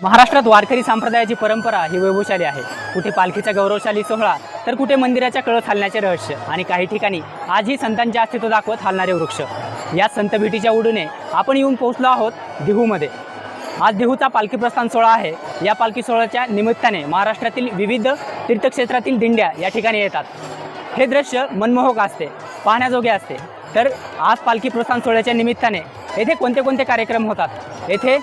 महाराष्ट्रात वारकरी संप्रदायाची परंपरा ही वैभवशाली आहे। कुठे पालखीचा गौरवशाली सोहळा, तर कुठे मंदिराच्या कळस हलण्याचे रहस्य, आणि काही ठिकाणी आजही संतांचे अस्तित्व दाखवत हलणारे वृक्ष। या संत भेटीच्या ओढीने आपण येऊन पोहोचलो आहोत देहूमध्ये। आज देहूचा पालखी प्रस्थान सोहळा आहे। या पालखी सोहळ्याच्या निमित्ताने महाराष्ट्रातील विविध तीर्थक्षेत्रातील दिंड्या या ठिकाणी येतात। हे दृश्य मनमोहक असते, पाहण्याजोगे असते। तर आज पालखी प्रस्थान सोहळ्याच्या निमित्ताने येथे कोणते कोणते कार्यक्रम होतात, येथे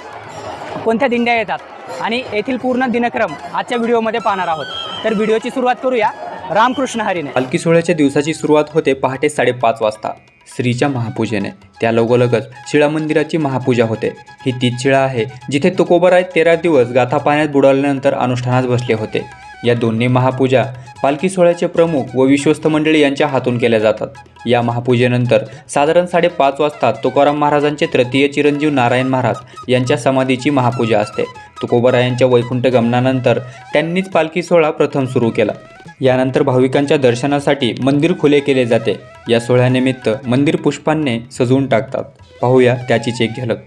कोणत्या दिंड्या येतात आणि येथील पूर्ण दिनक्रम आजच्या व्हिडिओमध्ये पाहणार आहोत। तर व्हिडिओची सुरुवात करूया रामकृष्ण हरीने। पालखी सोहळ्याच्या दिवसाची सुरुवात होते पहाटे 5:30 वाजता श्रीच्या महापूजेने। त्या लगोलगच शिळा मंदिराची महापूजा होते। ही तीच शिळा आहे जिथे तुकोबाराय 13 दिवस गाथा पाण्यात बुडवल्यानंतर अनुष्ठानास बसले होते। या दोन्ही महापूजा पालखी सोहळ्याचे प्रमुख व विश्वस्त मंडळी यांच्या हातून केल्या जातात। या महापूजेनंतर साधारण 5:30 वाजता तुकाराम महाराजांचे तृतीय चिरंजीव नारायण महाराज यांच्या समाधीची महापूजा असते। तुकोबारायांच्या वैकुंठ गमनानंतर त्यांनीच पालखी सोहळा प्रथम सुरू केला। यानंतर भाविकांच्या दर्शनासाठी मंदिर खुले केले जाते। या सोहळ्यानिमित्त मंदिर पुष्पांनी सजवून टाकतात। पाहूया त्याचीच एक झलक।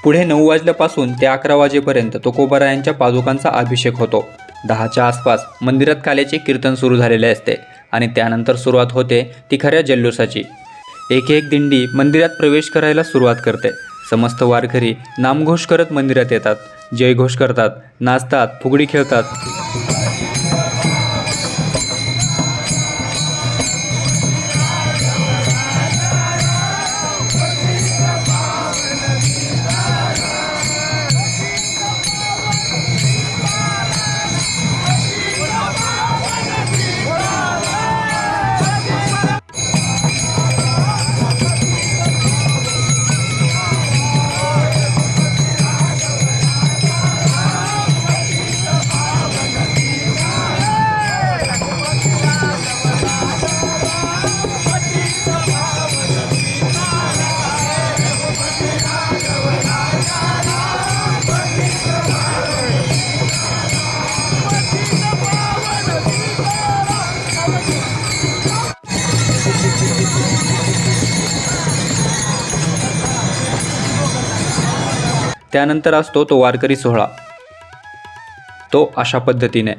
पुढे 9 वाजल्यापासून ते 11 वाजेपर्यंत तुकोबारायांच्या पादुकांचा अभिषेक होतो। 10च्या आसपास मंदिरात काल्याचे कीर्तन सुरू झालेले असते आणि त्यानंतर सुरुवात होते ती खऱ्या जल्लोषाची। एक एक दिंडी मंदिरात प्रवेश करायला सुरुवात करते। समस्त वारकरी नामघोष करत मंदिरात येतात, जयघोष करतात, नाचतात, फुगडी खेळतात। त्यानंतर असतो तो वारकरी सोहळा। तो अशा पद्धतीने।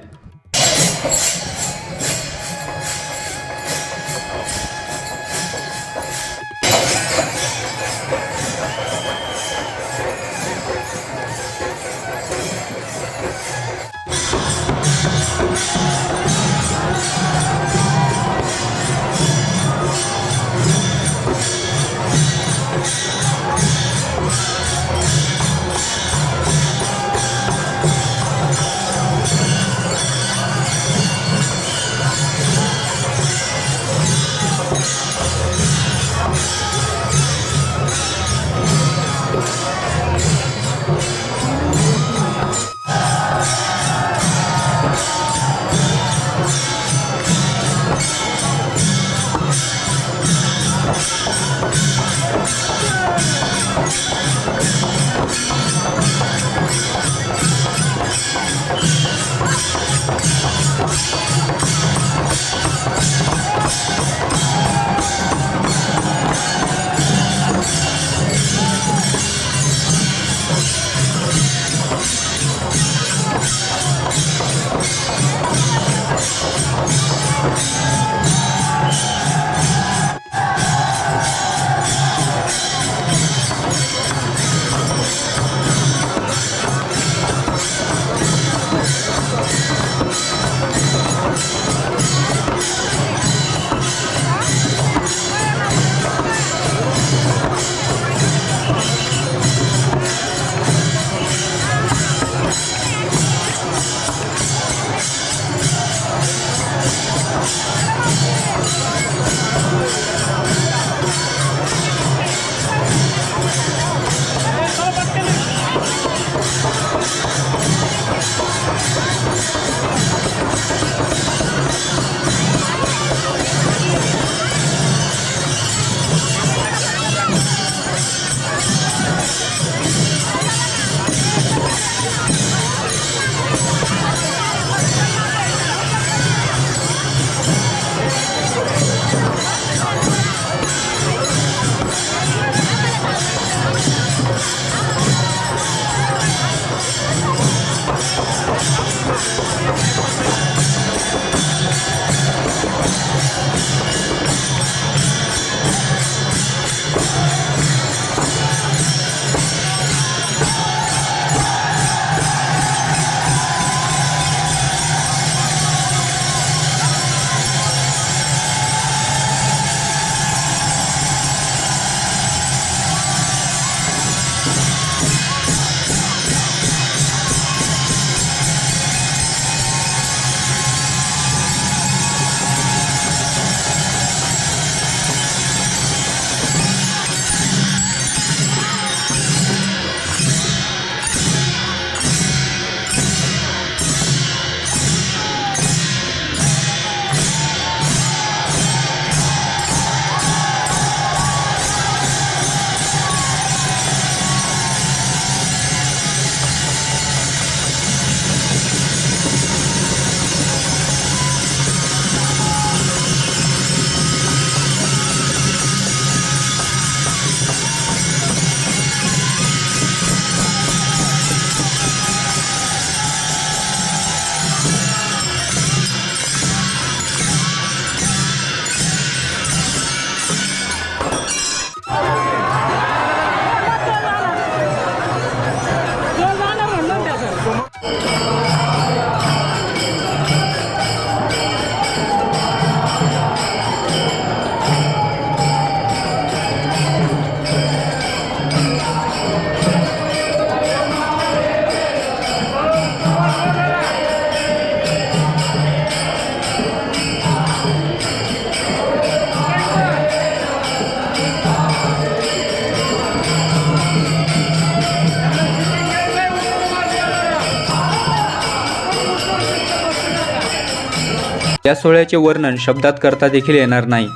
या सोहळ्याचे वर्णन शब्दात करता देखील येणार नाही,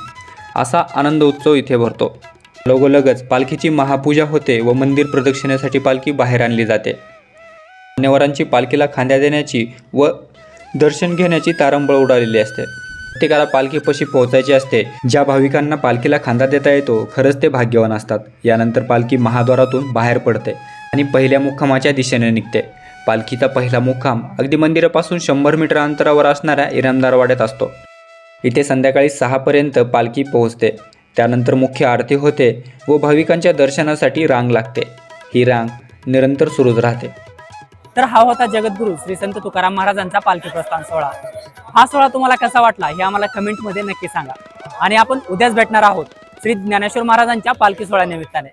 असा आनंद उत्सव इथे भरतो. लगोलगच पालखीची महापूजा होते व मंदिर प्रदक्षिणेसाठी पालखी बाहेर आणली जाते. मान्यवरांची पालखीला खांद्या देण्याची व दर्शन घेण्याची तारंबळ उडालेली असते. प्रत्येकाला पालखीपाशी पोहोचायची असते. ज्या भाविकांना पालखीला खांदा देता येतो खरंच ते भाग्यवान असतात. यानंतर पालखी महाद्वारातून बाहेर पडते आणि पहिल्या मुक्कामाच्या दिशेने निघते. पालखीचा पहिला मुक्काम अगदी मंदिरापासून 100 मीटर अंतरावर असणाऱ्या इनामदारवाड्यात असतो. इथे संध्याकाळी 6 पर्यंत पालखी पोहोचते. त्यानंतर मुख्य आरती होते व भाविकांच्या दर्शनासाठी रांग लागते. ही रांग निरंतर सुरूच राहते. तर हा होता जगद्गुरू श्री संत तुकाराम महाराजांचा पालखी प्रस्थान सोहळा. हा सोहळा तुम्हाला कसा वाटला हे आम्हाला कमेंटमध्ये नक्की सांगा. आणि आपण उद्याच भेटणार आहोत श्री ज्ञानेश्वर महाराजांच्या पालखी सोहळ्यानिमित्ताने.